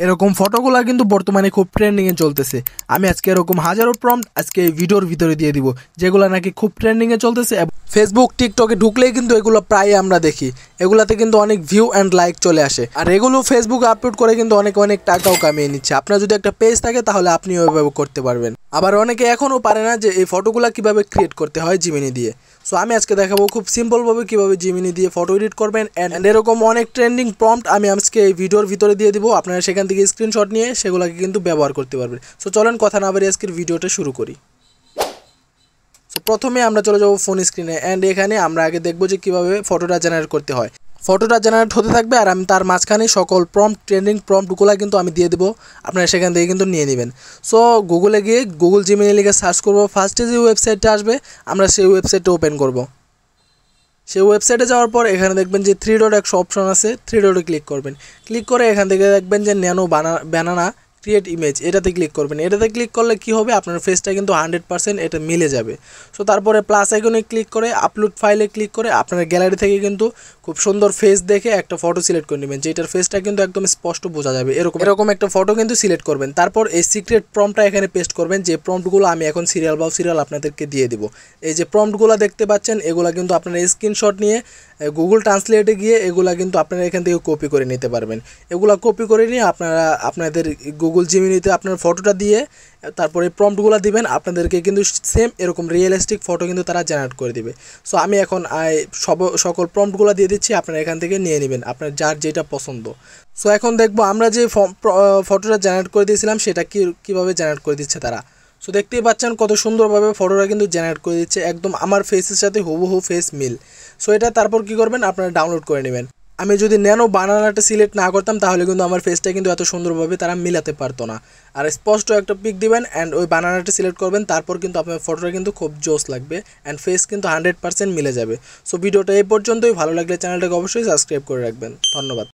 এরকম ফটোগুলা কিন্তু বর্তমানে খুব ট্রেন্ডিং এ চলতেছে। আমি আজকে এরকম হাজারো প্রম্পট আজকে এই ভিডিওর ভিতরে দিয়ে দিব, যেগুলো নাকি খুব ট্রেন্ডিং এ চলতেছে। ফেসবুক টিকটকে ঢুকলেই কিন্তু এগুলো প্রায় আমরা দেখি, এগুলাতে কিন্তু অনেক ভিউ অ্যান্ড লাইক চলে আসে, আর এগুলো ফেসবুকে আপলোড করে কিন্তু অনেক টাকাও কামিয়ে নিচ্ছে। আপনার যদি একটা পেজ থাকে তাহলে আপনি ওইভাবে করতে পারবেন। আবার অনেকে এখনও পারে না যে এই ফটোগুলা কিভাবে ক্রিয়েট করতে হয় জিমিনি দিয়ে। সো আমি আজকে দেখাবো খুব সিম্পলভাবে কিভাবে জিমিনি দিয়ে ফটো এডিট করবেন। অ্যান্ড এরকম অনেক ট্রেন্ডিং প্রম্পট আমি আজকে এই ভিডিওর ভিতরে দিয়ে দিব, আপনারা সেখান থেকে স্ক্রিনশট নিয়ে সেগুলোকে কিন্তু ব্যবহার করতে পারবেন। সো চলেন কথা না বাড়িয়ে আজকের ভিডিওটা শুরু করি। সো প্রথমে আমরা চলে যাবো ফোন স্ক্রিনে, অ্যান্ড এখানে আমরা আগে দেখবো যে কীভাবে ফটোটা জেনারেট করতে হয়। ফটোটা জেনারেট হতে থাকবে আর আমি তার মাঝখানে সকল প্রম্পট ট্রেন্ডিং প্রম্পটগুলো কিন্তু আমি দিয়ে দেবো, আপনারা সেখান থেকে কিন্তু নিয়ে নেবেন। সো গুগলে গিয়ে গুগল জিমিনি লিখে সার্চ করবো, ফার্স্টে যে ওয়েবসাইটটা আসবে আমরা সেই ওয়েবসাইটটা ওপেন করব। সেই ওয়েবসাইটে যাওয়ার পর এখানে দেখবেন যে 3 ডট একটা অপশন আছে, 3 ডটে ক্লিক করবেন। ক্লিক করে এখান থেকে দেখবেন যে ন্যানো বানানা ক্রিয়েট ইমেজ, এটাতে ক্লিক করবেন। এটাতে ক্লিক করলে কি হবে, আপনার ফেসটা কিন্তু 100% এটা মিলে যাবে। সো তারপরে প্লাস আইকনে ক্লিক করে আপলোড ফাইলে ক্লিক করে আপনার গ্যালারি থেকে কিন্তু খুব সুন্দর ফেস দেখে একটা ফটো সিলেক্ট করে নেবেন, যেটার ফেসটা কিন্তু একদম স্পষ্ট বোঝা যাবে। এরকম একটা ফটো কিন্তু সিলেক্ট করবেন। তারপর এই সিক্রেট প্রম্পটটা এখানে পেস্ট করবেন, যে প্রম্পটগুলো আমি এখন সিরিয়াল বাই সিরিয়াল আপনাদেরকে দিয়ে দিব। এই যে প্রম্পটগুলো দেখতে পাচ্ছেন, এগুলা কিন্তু আপনারা স্ক্রিনশট নিয়ে গুগল ট্রান্সলেটে গিয়ে এগুলা কিন্তু আপনারা এখান থেকে কপি করে নিতে পারবেন। এগুলা কপি করে নিয়ে আপনারা আপনাদের গুগল জিমিনিতে আপনার ফটোটা দিয়ে তারপরে প্রম্পটগুলো দিবেন, আপনাদেরকে কিন্তু সেম এরকম রিয়েলিস্টিক ফটো কিন্তু তারা জেনারেট করে দিবে। সো আমি এখন সকল প্রম্পটগুলো দিয়ে দিচ্ছি, আপনারা এখান থেকে নিয়ে নেবেন আপনার যার যেটা পছন্দ। সো এখন দেখবো আমরা যে ফটোটা জেনারেট করে দিয়েছিলাম সেটা কীভাবে জেনারেট করে দিচ্ছে তারা। সো দেখতেই পাচ্ছেন কত সুন্দরভাবে ফটোটা কিন্তু জেনারেট করে দিচ্ছে, একদম আমার ফেসের সাথে হুবহু ফেস মিল। সো এটা তারপর কি করবেন, আপনারা ডাউনলোড করে নেবেন। আমি যদি ন্যানো বানানাটা সিলেক্ট না করতাম তাহলে কিন্তু আমার ফেসটা কিন্তু এত সুন্দরভাবে তারা মিলাতে পারতো না। আর স্পষ্ট একটা পিক দিবেন অ্যান্ড ওই বানানাটা সিলেক্ট করবেন, তারপর কিন্তু আপনার ফটোটা কিন্তু খুব জোস লাগবে অ্যান্ড ফেস কিন্তু 100% মিলে যাবে। সো ভিডিওটা এই পর্যন্তই, ভালো লাগলে চ্যানেলটাকে অবশ্যই সাবস্ক্রাইব করে রাখবেন। ধন্যবাদ।